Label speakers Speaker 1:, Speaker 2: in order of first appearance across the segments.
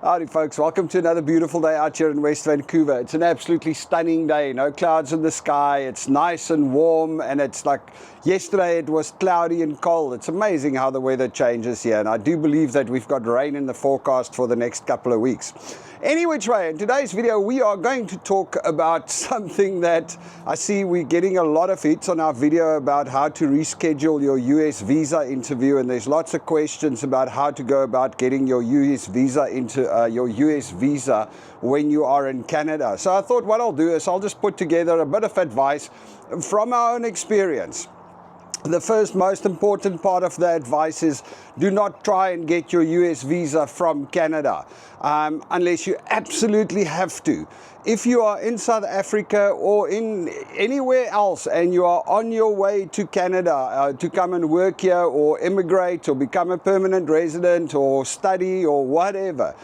Speaker 1: Howdy folks, welcome to another beautiful day out here in West Vancouver. It's an absolutely stunning day, no clouds in the sky, it's nice and warm, and it's like yesterday it was cloudy and cold. It's amazing how the weather changes here, and I do believe that we've got rain in the forecast for the next couple of weeks. Any which way, in today's video we are going to talk about something that I see we're getting a lot of hits on our video about how to reschedule your US visa interview, and there's lots of questions about how to go about getting your US visa when you are in Canada. So I thought what I'll do is I'll just put together a bit of advice from our own experience. The first most important part of the advice is do not try and get your US visa from Canada unless you absolutely have to. If you are in South Africa or in anywhere else and you are on your way to Canada to come and work here or immigrate or become a permanent resident or study or whatever,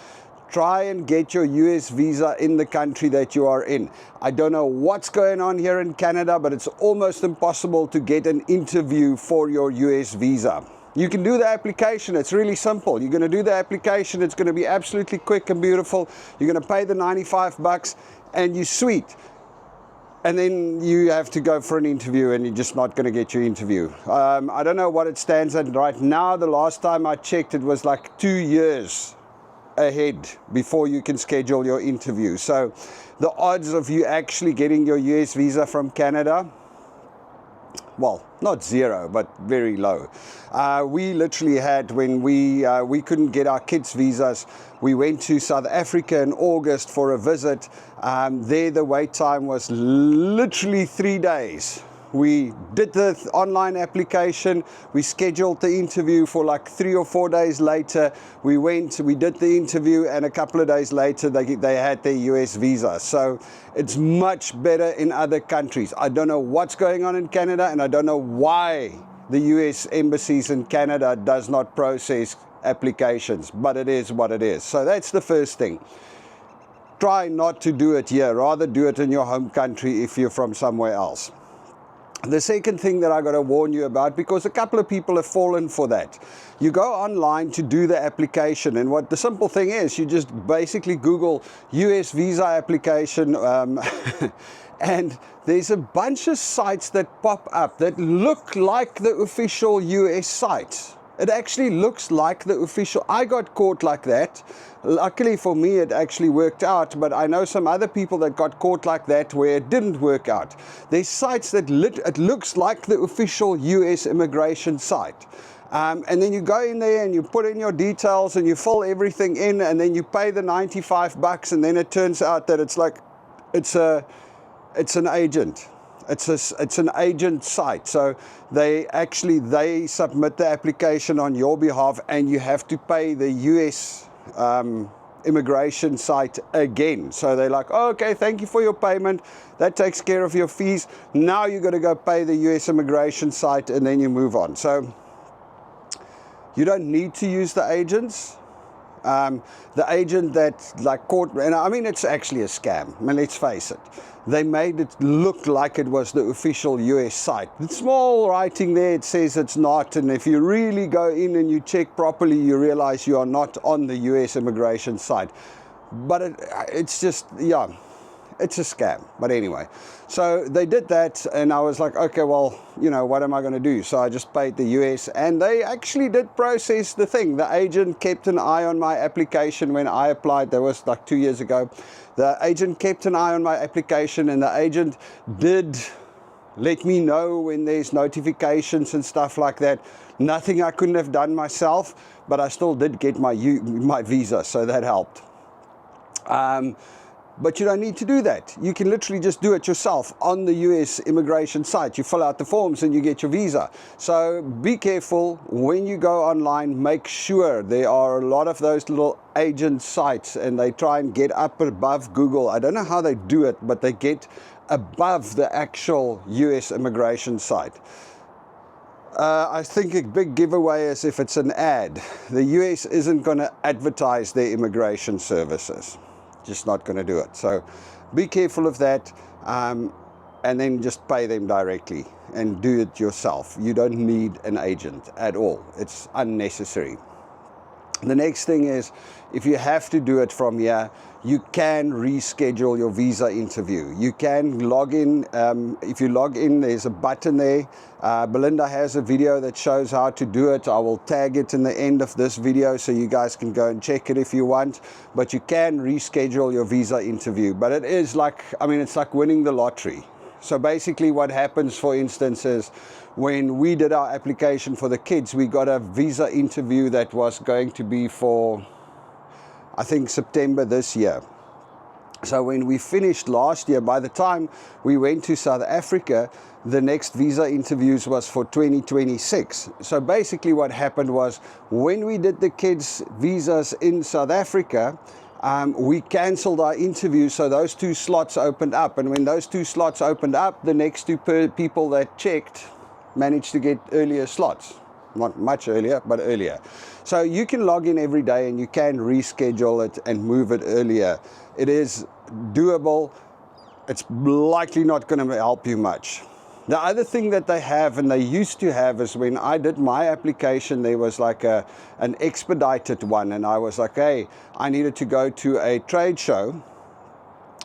Speaker 1: try and get your US visa in the country that you are in. I don't know what's going on here in Canada, but it's almost impossible to get an interview for your US visa. You can do the application, it's really simple. You're going to do the application, it's going to be absolutely quick and beautiful. You're going to pay the $95 and you're sweet. And then you have to go for an interview and you're just not going to get your interview. I don't know what it stands at right now. The last time I checked, it was like 2 years ahead before you can schedule your interview. So the odds of you actually getting your US visa from Canada, well, not zero, but very low. We literally had, when we couldn't get our kids' visas, we went to South Africa in August for a visit. There the wait time was literally 3 days. We did the online application, we scheduled the interview for like 3 or 4 days later. We went, we did the interview, and a couple of days later they had their US visa. So it's much better in other countries. I don't know what's going on in Canada, and I don't know why the US embassies in Canada does not process applications, but it is what it is. So that's the first thing. Try not to do it here, rather do it in your home country if you're from somewhere else. The second thing that I got to warn you about, because a couple of people have fallen for that. You go online to do the application, and what the simple thing is, you just basically Google US visa application, and there's a bunch of sites that pop up that look like the official US site. It actually looks like the official. I got caught like that. Luckily for me, it actually worked out, but I know some other people that got caught like that where it didn't work out. There's sites that it looks like the official US immigration site. And then you go in there and you put in your details and you fill everything in, and then you pay the $95, and then it turns out that it's an agent. It's an agent site, so they submit the application on your behalf, and you have to pay the US immigration site again. So they're like, oh, okay, thank you for your payment, that takes care of your fees, now you're going to go pay the US immigration site, and then you move on. So you don't need to use the agents. The agent that caught, and I mean it's actually a scam, I mean, let's face it. They made it look like it was the official US site. In small writing there it says it's not, and if you really go in and you check properly, you realize you are not on the US immigration site. But it's just, yeah, it's a scam. But anyway, so they did that, and I was like, okay, well, you know, what am I going to do? So I just paid the US, and they actually did process the thing. The agent kept an eye on my application when I applied. That was like 2 years ago. The agent kept an eye on my application, and the agent did let me know when there's notifications and stuff like that. Nothing I couldn't have done myself, but I still did get my visa, so that helped. But you don't need to do that. You can literally just do it yourself on the US immigration site. You fill out the forms and you get your visa. So be careful when you go online. Make sure there are a lot of those little agent sites, and they try and get up above Google. I don't know how they do it, but they get above the actual US immigration site. I think a big giveaway is if it's an ad. The US isn't going to advertise their immigration services. Just not going to do it. So be careful of that, and then just pay them directly and do it yourself. You don't need an agent at all. It's unnecessary. The next thing is, if you have to do it from here, you can reschedule your visa interview. You can log in. If you log in, there's a button there. Belinda has a video that shows how to do it. I will tag it in the end of this video so you guys can go and check it if you want. But you can reschedule your visa interview. But it is like, I mean, it's like winning the lottery. So basically what happens, for instance, is when we did our application for the kids, we got a visa interview that was going to be for, I think, September this year. So when we finished last year, by the time we went to South Africa, the next visa interviews was for 2026. So basically what happened was, when we did the kids' visas in South Africa, we cancelled our interview, so those 2 slots opened up. And when those 2 slots opened up, the next 2 people that checked managed to get earlier slots. Not much earlier, but earlier. So you can log in every day and you can reschedule it and move it earlier. It is doable. It's likely not going to help you much. The other thing that they have, and they used to have, is when I did my application, there was like an expedited one, and I was like, hey, I needed to go to a trade show.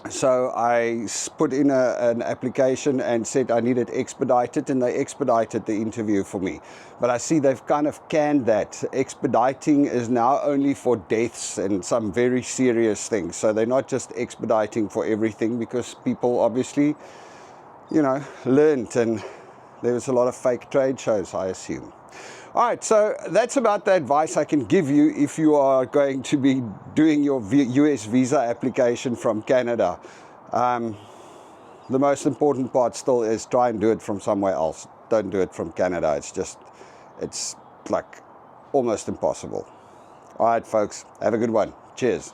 Speaker 1: So I put in an application and said I needed expedited, and they expedited the interview for me. But I see they've kind of canned that. Expediting is now only for deaths and some very serious things. So they're not just expediting for everything, because people obviously, you know, learned, and there was a lot of fake trade shows, I assume. All right, so that's about the advice I can give you if you are going to be doing your US visa application from Canada. The most important part still is try and do it from somewhere else. Don't do it from Canada. It's like almost impossible. All right, folks, have a good one. Cheers.